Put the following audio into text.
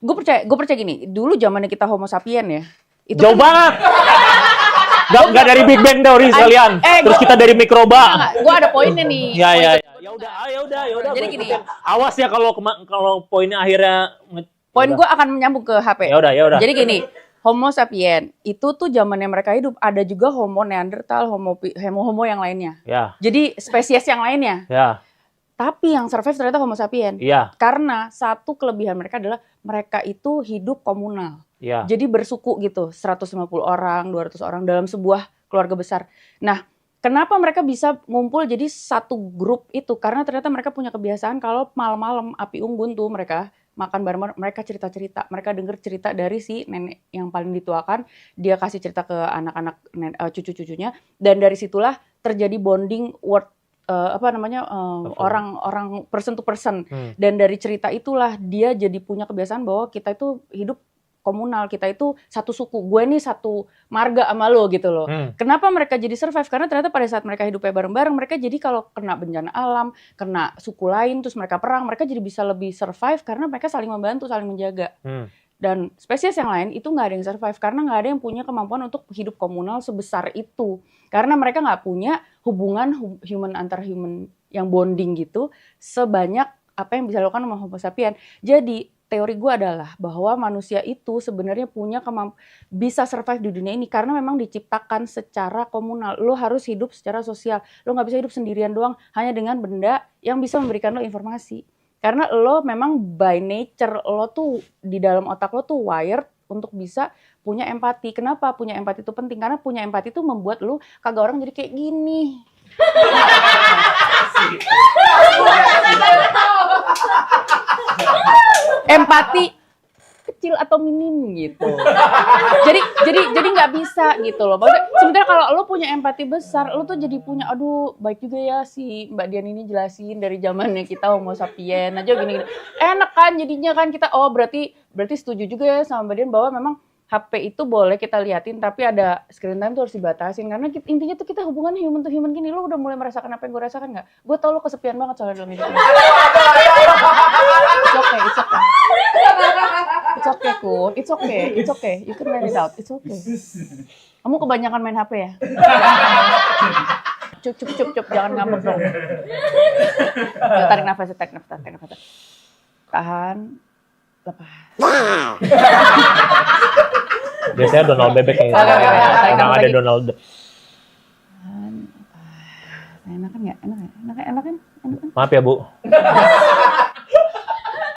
Gue percaya gini, dulu zamannya kita Homo sapien ya. Itu Jauh banget. Gak dari Big Bang Theory sekalian. Terus kita dari mikroba. Gue ada poinnya nih. Ya udah. Jadi gini. Awas ya kalau poinnya akhirnya. Poin gue akan menyambung ke HP. Ya udah. Jadi gini, Homo sapien itu tuh zamannya mereka hidup, ada juga Homo Neanderthal, Homo yang lainnya. Ya. Jadi spesies yang lainnya. Ya. Tapi yang survive ternyata Homo sapien. Iya. Karena satu kelebihan mereka adalah mereka itu hidup komunal. Iya. Jadi bersuku gitu, 150 orang, 200 orang dalam sebuah keluarga besar. Nah, kenapa mereka bisa ngumpul jadi satu grup itu? Karena ternyata mereka punya kebiasaan kalau malam-malam api unggun tuh mereka makan bareng-bareng, mereka cerita-cerita, mereka denger cerita dari si nenek yang paling dituakan, dia kasih cerita ke anak-anak cucu-cucunya, dan dari situlah terjadi bonding orang person to person. Dan dari cerita itulah dia jadi punya kebiasaan bahwa kita itu hidup komunal, kita itu satu suku, gue nih satu marga sama lo gitu loh. Kenapa mereka jadi survive? Karena ternyata pada saat mereka hidupnya bareng-bareng, mereka jadi kalau kena bencana alam, kena suku lain, terus mereka perang, mereka jadi bisa lebih survive karena mereka saling membantu, saling menjaga. Dan spesies yang lain itu nggak ada yang survive karena nggak ada yang punya kemampuan untuk hidup komunal sebesar itu. Karena mereka nggak punya hubungan human antar human yang bonding gitu sebanyak apa yang bisa dilakukan sama Homo sapien. Jadi teori gue adalah bahwa manusia itu sebenarnya punya bisa survive di dunia ini karena memang diciptakan secara komunal. Lo harus hidup secara sosial. Lo nggak bisa hidup sendirian doang hanya dengan benda yang bisa memberikan lo informasi. Karena lo memang by nature lo tuh di dalam otak lo tuh wired untuk bisa punya empati. Kenapa punya empati itu penting? Karena punya empati itu membuat lo kagak orang jadi kayak gini. Empati kecil atau minim gitu. Jadi nggak bisa gitu loh. Maksudnya sebenarnya kalau lo punya empati besar, lo tuh jadi punya baik juga ya si Mbak Dian ini jelasin dari zamannya kita Homo sapien aja gini-gini. Enak kan jadinya kan kita berarti setuju juga ya sama Mbak Dian bahwa memang HP itu boleh kita liatin tapi ada screen time tuh harus dibatasin karena intinya tuh kita hubungan human to human gini. Lo udah mulai merasakan apa yang gue rasakan nggak? Gue tau lo kesepian banget soalnya dalam hidup. It's okay. You can let it out. It's okay. Kamu kebanyakan main HP ya? Cup, jangan ngambek dong. Tarik nafas. Tahan. Lepas. Biasanya Donald bebek nih. Emang ada Donald. Enak kan? Maaf ya Bu.